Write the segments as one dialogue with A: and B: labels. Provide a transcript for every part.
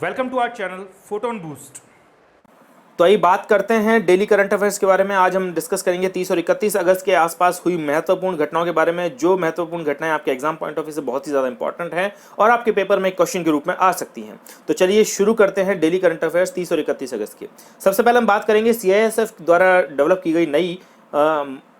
A: Welcome to our channel Photon Boost.
B: तो आइए बात करते हैं डेली करंट अफेयर्स के बारे में। आज हम डिस्कस करेंगे 30 और 31 अगस्त के आसपास हुई महत्वपूर्ण घटनाओं के बारे में, जो महत्वपूर्ण घटनाएं आपके एग्जाम पॉइंट ऑफ व्यू से बहुत ही ज़्यादा इंपॉर्टेंट हैं और आपके पेपर में क्वेश्चन के रूप में आ सकती हैं। तो चलिए शुरू करते हैं डेली करंट अफेयर्स 30 और 31 अगस्त के। सबसे पहले हम बात करेंगे CISF द्वारा डेवलप की गई नई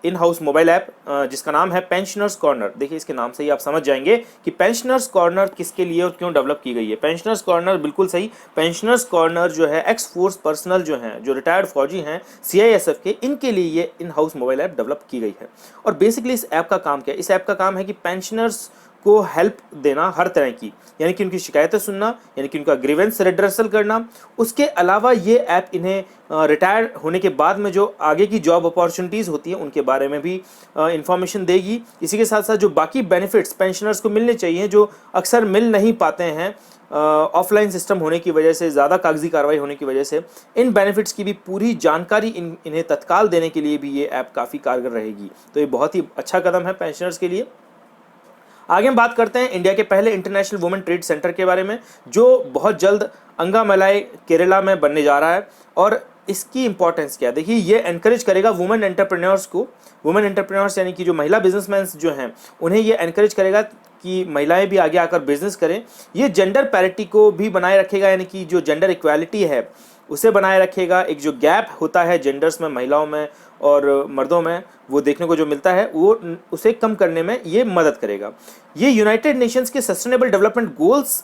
B: इन हाउस मोबाइल ऐप जिसका नाम है पेंशनर्स कॉर्नर। देखिए, इसके नाम से ही आप समझ जाएंगे कि पेंशनर्स कॉर्नर किसके लिए और क्यों डेवलप की गई है। पेंशनर्स कॉर्नर, बिल्कुल सही, पेंशनर्स कॉर्नर जो है एक्स फोर्स पर्सनल जो हैं, जो रिटायर्ड फौजी हैं CISF के, इनके लिए ये in house mobile app develop की गई है। और बेसिकली इस ऐप का काम क्या है? इस ऐप का काम है कि पेंशनर्स को हेल्प देना हर तरह की, यानी कि उनकी शिकायतें सुनना, यानी कि उनका ग्रीवेंस रिड्रेसल करना। उसके अलावा ये ऐप इन्हें रिटायर होने के बाद में जो आगे की जॉब अपॉर्चुनिटीज़ होती हैं उनके बारे में भी इंफॉर्मेशन देगी। इसी के साथ साथ जो बाकी बेनिफिट्स पेंशनर्स को मिलने चाहिए, जो अक्सर मिल नहीं पाते हैं ऑफलाइन सिस्टम होने की वजह से, ज़्यादा कागजी कार्रवाई होने की वजह से, इन बेनिफिट्स की भी पूरी जानकारी इन्हें तत्काल देने के लिए भी ये ऐप काफ़ी कारगर रहेगी। तो ये बहुत ही अच्छा कदम है पेंशनर्स के लिए। आगे हम बात करते हैं इंडिया के पहले इंटरनेशनल वुमेन ट्रेड सेंटर के बारे में, जो बहुत जल्द अंगामलाई केरला में बनने जा रहा है। और इसकी इंपॉर्टेंस क्या है? देखिए, ये एनकरेज करेगा वुमेन एंटरप्रेन्योर्स को। वुमेन एंटरप्रेन्योर्स यानी कि जो महिला बिजनेसमैन जो हैं, उन्हें ये एनकरेज करेगा कि महिलाएं भी आगे आकर बिजनेस करें। ये जेंडर पैरिटी को भी बनाए रखेगा, यानी कि जो जेंडर इक्वालिटी है उसे बनाए रखेगा। एक जो गैप होता है जेंडर्स में, महिलाओं में और मर्दों में, वो देखने को जो मिलता है, वो उसे कम करने में ये मदद करेगा। ये यूनाइटेड नेशंस के सस्टेनेबल डेवलपमेंट गोल्स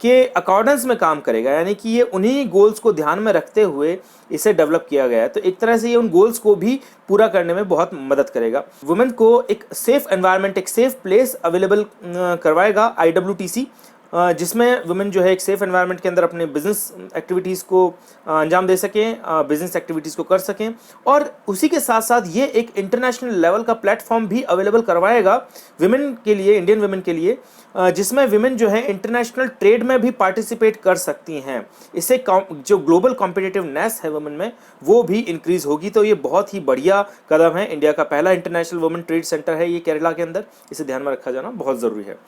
B: के अकॉर्डेंस में काम करेगा, यानी कि ये उन्हीं गोल्स को ध्यान में रखते हुए इसे डेवलप किया गया है। तो एक तरह से ये उन गोल्स को भी पूरा करने में बहुत मदद करेगा। वुमेन को एक सेफ एनवायरनमेंट, एक सेफ प्लेस अवेलेबल करवाएगा IWTC, जिसमें वुमेन जो है एक सेफ एनवायरनमेंट के अंदर अपने बिजनेस एक्टिविटीज़ को अंजाम दे सकें, बिजनेस एक्टिविटीज़ को कर सकें। और उसी के साथ साथ ये एक इंटरनेशनल लेवल का प्लेटफॉर्म भी अवेलेबल करवाएगा वुमेन के लिए, इंडियन वुमेन के लिए, जिसमें वुमेन जो है इंटरनेशनल ट्रेड में भी पार्टिसिपेट कर सकती हैं। इससे जो ग्लोबल कॉम्पिटिटिवनेस है वुमेन में, वो भी इंक्रीज़ होगी। तो ये बहुत ही बढ़िया कदम है। इंडिया का पहला इंटरनेशनल वुमेन ट्रेड सेंटर है ये केरला के अंदर, इसे ध्यान में रखा जाना बहुत ज़रूरी है।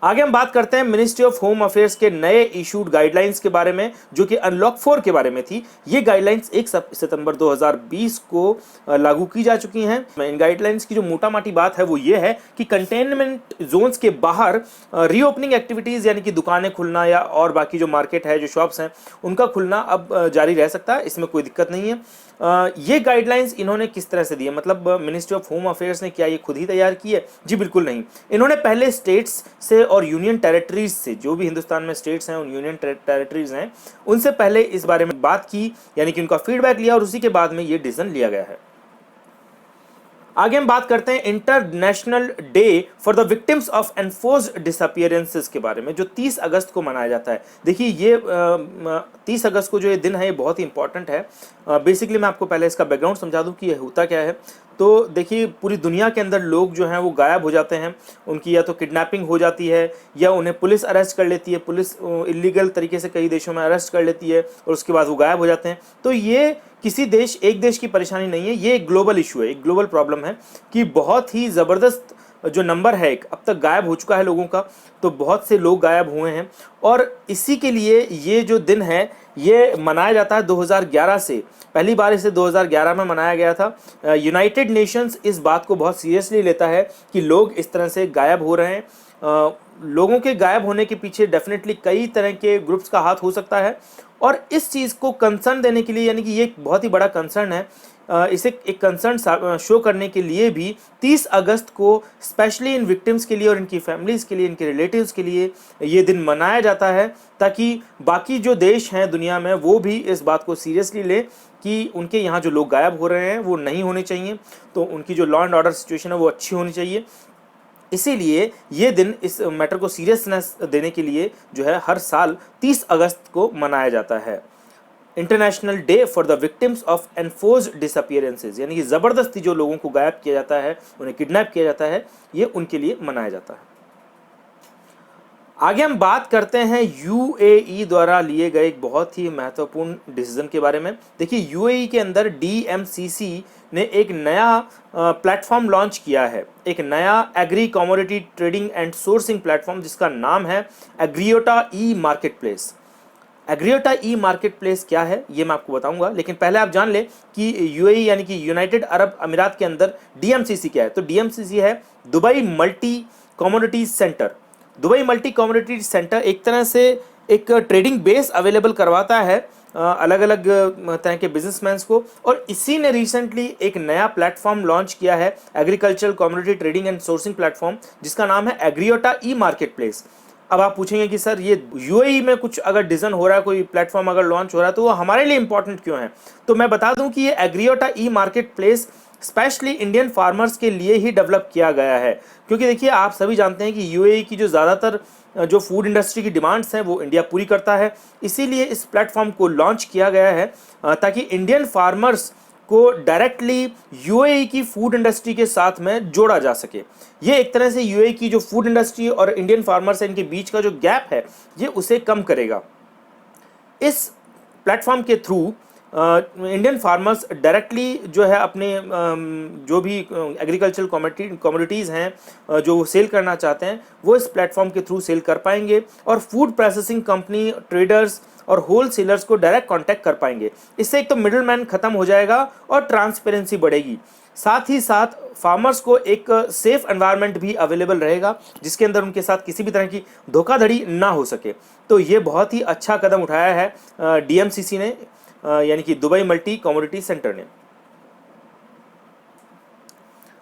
B: आगे हम बात करते हैं मिनिस्ट्री ऑफ होम अफेयर्स के नए इशूड गाइडलाइंस के बारे में, जो कि अनलॉक 4 के बारे में थी। ये गाइडलाइंस 1 सितंबर 2020 को लागू की जा चुकी हैं। इन गाइडलाइंस की जो मोटा माटी बात है वो ये है कि कंटेनमेंट जोन्स के बाहर रीओपनिंग एक्टिविटीज़, यानी कि दुकानें खुलना या और बाकी जो मार्केट है, जो शॉप्स हैं, उनका खुलना अब जारी रह सकता है। इसमें कोई दिक्कत नहीं है। ये गाइडलाइंस इन्होंने किस तरह से दी है? मतलब मिनिस्ट्री ऑफ होम अफेयर्स ने क्या ये खुद ही तैयार की है? जी बिल्कुल नहीं। इन्होंने पहले स्टेट्स से और यूनियन टेरिटरीज से, जो भी हिंदुस्तान में स्टेट्स हैं और यूनियन टेरिटरीज हैं, उनसे पहले इस बारे में बात की, यानी कि उनका फीडबैक लिया और उसी के बाद में ये डिसीजन लिया गया है। आगे हम बात करते हैं international day for the victims of enforced disappearances के बारे में, जो 30 अगस्त को मनाया जाता है। देखिए, ये 30 अगस्त को जो ये दिन है, ये बहुत ही इंपॉर्टेंट है। बेसिकली मैं आपको पहले इसका बैकग्राउंड समझा दूं कि ये होता क्या है। तो देखिए, पूरी दुनिया के अंदर लोग जो हैं वो गायब हो जाते हैं। उनकी या तो किडनैपिंग हो जाती है या उन्हें पुलिस अरेस्ट कर लेती है। पुलिस इलीगल तरीके से कई देशों में अरेस्ट कर लेती है और उसके बाद वो गायब हो जाते हैं। तो ये किसी देश, एक देश की परेशानी नहीं है, ये एक ग्लोबल इशू है, एक ग्लोबल प्रॉब्लम है कि बहुत ही ज़बरदस्त जो नंबर है अब तक गायब हो चुका है लोगों का। तो बहुत से लोग गायब हुए हैं और इसी के लिए ये जो दिन है ये मनाया जाता है 2011 से। पहली बार इसे 2011 में मनाया गया था। यूनाइटेड नेशंस इस बात को बहुत सीरियसली लेता है कि लोग इस तरह से गायब हो रहे हैं। लोगों के गायब होने के पीछे डेफिनेटली कई तरह के ग्रुप्स का हाथ हो सकता है और इस चीज़ को कंसर्न देने के लिए, यानी कि ये एक बहुत ही बड़ा कंसर्न है, इसे एक कंसर्न शो करने के लिए भी 30 अगस्त को स्पेशली इन विक्टिम्स के लिए और इनकी फैमिलीज़ के लिए, इनके रिलेटिव्स के लिए ये दिन मनाया जाता है, ताकि बाकी जो देश हैं दुनिया में वो भी इस बात को सीरियसली ले कि उनके यहाँ जो लोग गायब हो रहे हैं वो नहीं होने चाहिए। तो उनकी जो लॉ एंड ऑर्डर सिचुएशन है वो अच्छी होनी चाहिए। इसीलिए ये दिन इस मैटर को सीरियसनेस देने के लिए जो है हर साल 30 अगस्त को मनाया जाता है। International day for the victims of enforced disappearances, यानी कि ज़बरदस्ती जो लोगों को गायब किया जाता है, उन्हें किडनैप किया जाता है, ये उनके लिए मनाया जाता है। आगे हम बात करते हैं UAE द्वारा लिए गए एक बहुत ही महत्वपूर्ण डिसीजन के बारे में। देखिए, UAE के अंदर DMCC ने एक नया प्लेटफॉर्म लॉन्च किया है, एक नया agree commodity trading and sourcing platform, जिसका नाम है एग्रियोटा e market place. एग्रियोटा e market place क्या है ये मैं आपको बताऊंगा, लेकिन पहले आप जान लें कि यूएई यानी कि यूनाइटेड अरब अमीरात के अंदर डीएमसीसी क्या है। तो डीएमसीसी है Dubai multi commodity centre. Dubai multi commodity centre एक तरह से एक ट्रेडिंग बेस अवेलेबल करवाता है अलग अलग तरह के बिजनेसमैन को, और इसी ने रिसेंटली एक नया प्लेटफॉर्म लॉन्च किया है, agricultural commodity trading and sourcing platform, जिसका नाम है एग्रियोटा ई मार्केट प्लेस। अब आप पूछेंगे कि सर ये यूएई में कुछ अगर डिज़ाइन हो रहा है, कोई प्लेटफॉर्म अगर लॉन्च हो रहा है, तो वो हमारे लिए इंपॉर्टेंट क्यों है? तो मैं बता दूं कि ये Agriota e market place specially Indian farmers के लिए ही डेवलप किया गया है, क्योंकि देखिए आप सभी जानते हैं कि यूएई की जो ज़्यादातर जो फूड इंडस्ट्री की डिमांड्स हैं वो इंडिया पूरी करता है। इसीलिए इस प्लेटफॉर्म को लॉन्च किया गया है ताकि इंडियन फार्मर्स को डायरेक्टली यूएई की फूड इंडस्ट्री के साथ में जोड़ा जा सके। ये एक तरह से यूएई की जो फूड इंडस्ट्री और इंडियन फार्मर्स है इनके बीच का जो गैप है ये उसे कम करेगा। इस प्लेटफॉर्म के थ्रू इंडियन फार्मर्स डायरेक्टली जो है अपने जो भी एग्रीकल्चरल कमोडिटीज़ हैं जो वो सेल करना चाहते हैं वो इस प्लेटफॉर्म के थ्रू सेल कर पाएंगे, और फूड प्रोसेसिंग कंपनी, ट्रेडर्स और होल सेलर्स को डायरेक्ट कांटेक्ट कर पाएंगे। इससे एक तो मिडिल मैन खत्म हो जाएगा और ट्रांसपेरेंसी बढ़ेगी। साथ ही साथ फार्मर्स को एक सेफ एनवायरनमेंट भी अवेलेबल रहेगा जिसके अंदर उनके साथ किसी भी तरह की धोखाधड़ी ना हो सके। तो ये बहुत ही अच्छा कदम उठाया है डीएमसीसी ने, यानी कि दुबई मल्टी कमोडिटी सेंटर ने।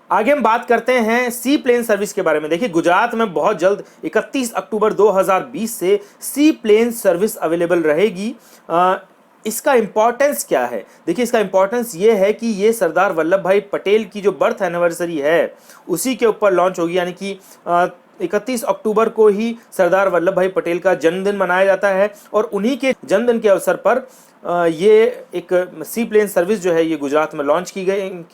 B: आगे हम बात करते हैं सी प्लेन सर्विस के बारे में। देखिए गुजरात में बहुत जल्द 31 अक्टूबर 2020 से सी प्लेन सर्विस अवेलेबल रहेगी। इसका इंपॉर्टेंस क्या है? देखिए इसका इंपॉर्टेंस ये है कि ये सरदार वल्लभ भाई पटेल की जो बर्थ एनिवर्सरी है उसी के ऊपर लॉन्च होगी, यानी कि 31 अक्टूबर को ही सरदार वल्लभ भाई पटेल का जन्मदिन मनाया जाता है, और उन्हीं के जन्मदिन के अवसर पर ये एक सी प्लेन सर्विस जो है ये गुजरात में लॉन्च की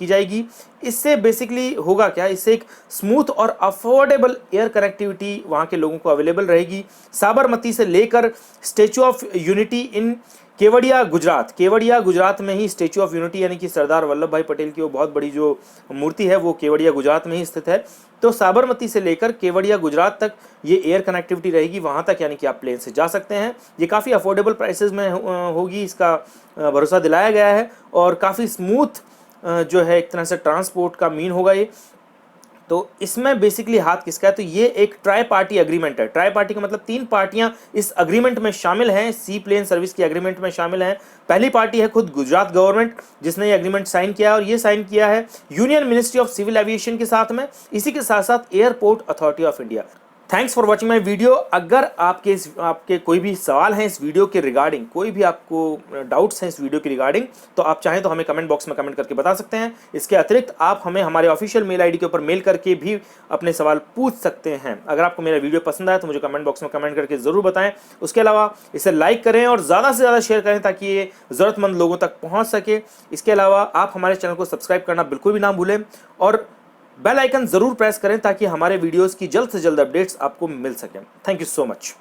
B: जाएगी। इससे बेसिकली होगा क्या, इससे एक स्मूथ और अफोर्डेबल एयर कनेक्टिविटी वहाँ के लोगों को अवेलेबल रहेगी। साबरमती से लेकर statue of unity in Kevadia Gujarat में ही स्टैचू ऑफ यूनिटी यानी कि सरदार वल्लभ भाई पटेल की वो बहुत बड़ी जो मूर्ति है वो केवड़िया गुजरात में ही स्थित है। तो साबरमती से लेकर केवड़िया गुजरात तक ये एयर कनेक्टिविटी रहेगी वहाँ तक, यानी कि आप प्लेन से जा सकते हैं। ये काफ़ी अफोर्डेबल प्राइसेस में होगी, इसका भरोसा दिलाया गया है, और काफ़ी स्मूथ जो है एक तरह से ट्रांसपोर्ट का मीन होगा ये। तो इसमें बेसिकली हाथ किसका है? तो ये एक ट्राई पार्टी एग्रीमेंट है। ट्राई पार्टी का मतलब 3 पार्टियां इस एग्रीमेंट में शामिल हैं, सी प्लेन सर्विस की एग्रीमेंट में शामिल हैं। पहली पार्टी है खुद गुजरात गवर्नमेंट जिसने ये एग्रीमेंट साइन किया है, और ये साइन किया है Union Ministry of Civil Aviation के साथ में, इसी के साथ साथ Airport Authority of India. Thanks for watching my video. अगर आपके कोई भी सवाल हैं इस वीडियो के रिगार्डिंग, कोई भी आपको डाउट्स हैं इस वीडियो के रिगार्डिंग, तो आप चाहें तो हमें कमेंट बॉक्स में कमेंट करके बता सकते हैं। इसके अतिरिक्त आप हमें हमारे ऑफिशियल मेल आईडी के ऊपर मेल करके भी अपने सवाल पूछ सकते हैं। अगर आपको मेरा वीडियो पसंद आया तो मुझे कमेंट बॉक्स में कमेंट करके ज़रूर बताएं। उसके अलावा इसे लाइक करें और ज़्यादा से ज़्यादा शेयर करें ताकि ये ज़रूरतमंद लोगों तक पहुँच सके। इसके अलावा आप हमारे चैनल को सब्सक्राइब करना बिल्कुल भी ना भूलें, और बेल आइकन जरूर प्रेस करें ताकि हमारे वीडियोस की जल्द से जल्द अपडेट्स आपको मिल सकें। Thank you so much.